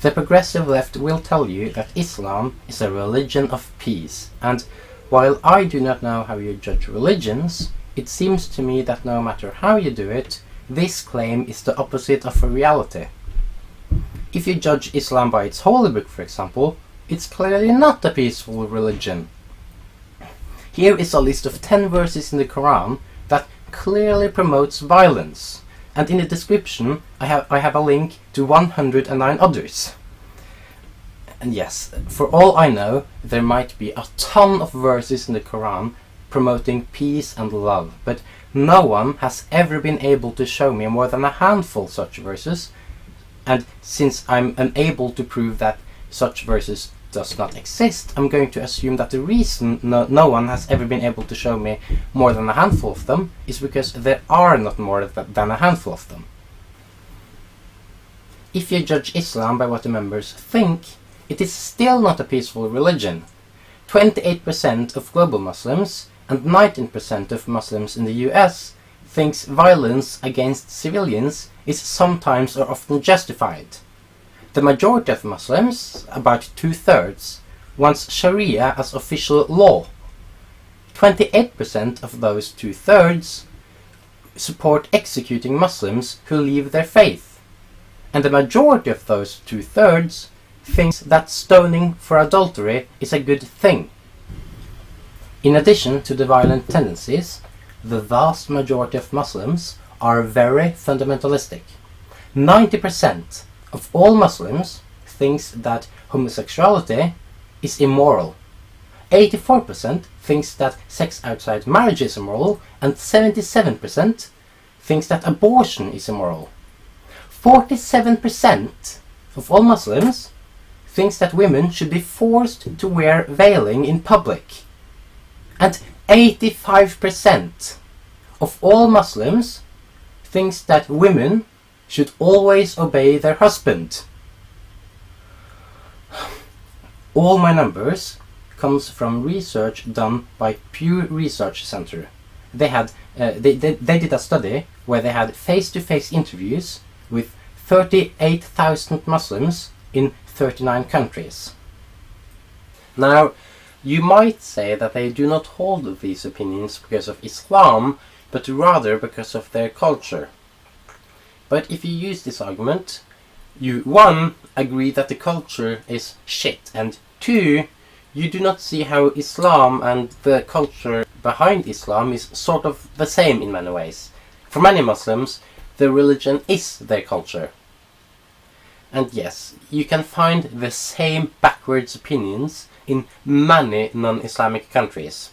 The progressive left will tell you that Islam is a religion of peace, and while I do not know how you judge religions, it seems to me that no matter how you do it, this claim is the opposite of a reality. If you judge Islam by its holy book, for example, it's clearly not a peaceful religion. Here is a list of 10 verses in the Quran that clearly promotes violence, and in the description I have a link to 109 others. And yes, for all I know, there might be a ton of verses in the Quran promoting peace and love, but no one has ever been able to show me more than a handful of such verses, and since I'm unable to prove that such verses does not exist, I'm going to assume that the reason no one has ever been able to show me more than a handful of them is because there are not more than a handful of them. If you judge Islam by what the members think, it is still not a peaceful religion. 28% of global Muslims and 19% of Muslims in the US thinks violence against civilians is sometimes or often justified. The majority of Muslims, about 2/3, wants Sharia as official law. 28% of those 2/3 support executing Muslims who leave their faith. And the majority of those 2/3 thinks that stoning for adultery is a good thing. In addition to the violent tendencies, the vast majority of Muslims are very fundamentalistic. 90% of all Muslims thinks that homosexuality is immoral. 84% thinks that sex outside marriage is immoral, and 77% thinks that abortion is immoral. 47% of all Muslims thinks that women should be forced to wear veiling in public. And 85% of all Muslims thinks that women should always obey their husband. All my numbers comes from research done by Pew Research Center. They did a study where they had face-to-face interviews with 38,000 Muslims in 39 countries. Now, you might say that they do not hold these opinions because of Islam, but rather because of their culture. But if you use this argument, you 1. Agree that the culture is shit, and 2. You do not see how Islam and the culture behind Islam is sort of the same in many ways. For many Muslims, the religion is their culture. And yes, you can find the same backwards opinions in many non-Islamic countries,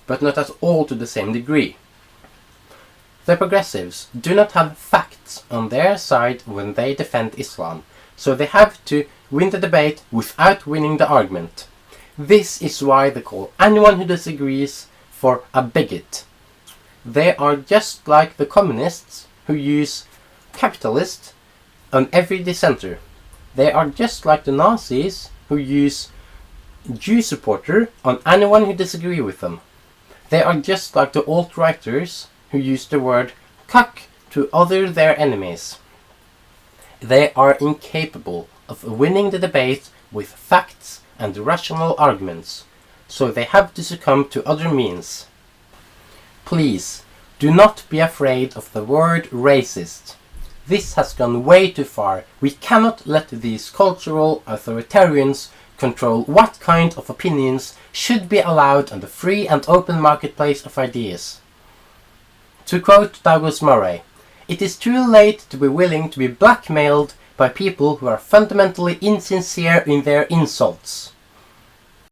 but not at all to the same degree. The progressives do not have facts on their side when they defend Islam, so they have to win the debate without winning the argument. This is why they call anyone who disagrees for a bigot. They are just like the communists who use capitalist on every dissenter. They are just like the Nazis who use Jew supporter on anyone who disagrees with them. They are just like the alt-righters who use the word cuck to other their enemies. They are incapable of winning the debate with facts and rational arguments, so they have to succumb to other means. Please, do not be afraid of the word racist. This has gone way too far. We cannot let these cultural authoritarians control what kind of opinions should be allowed on the free and open marketplace of ideas. To quote Douglas Murray, "It is too late to be willing to be blackmailed by people who are fundamentally insincere in their insults."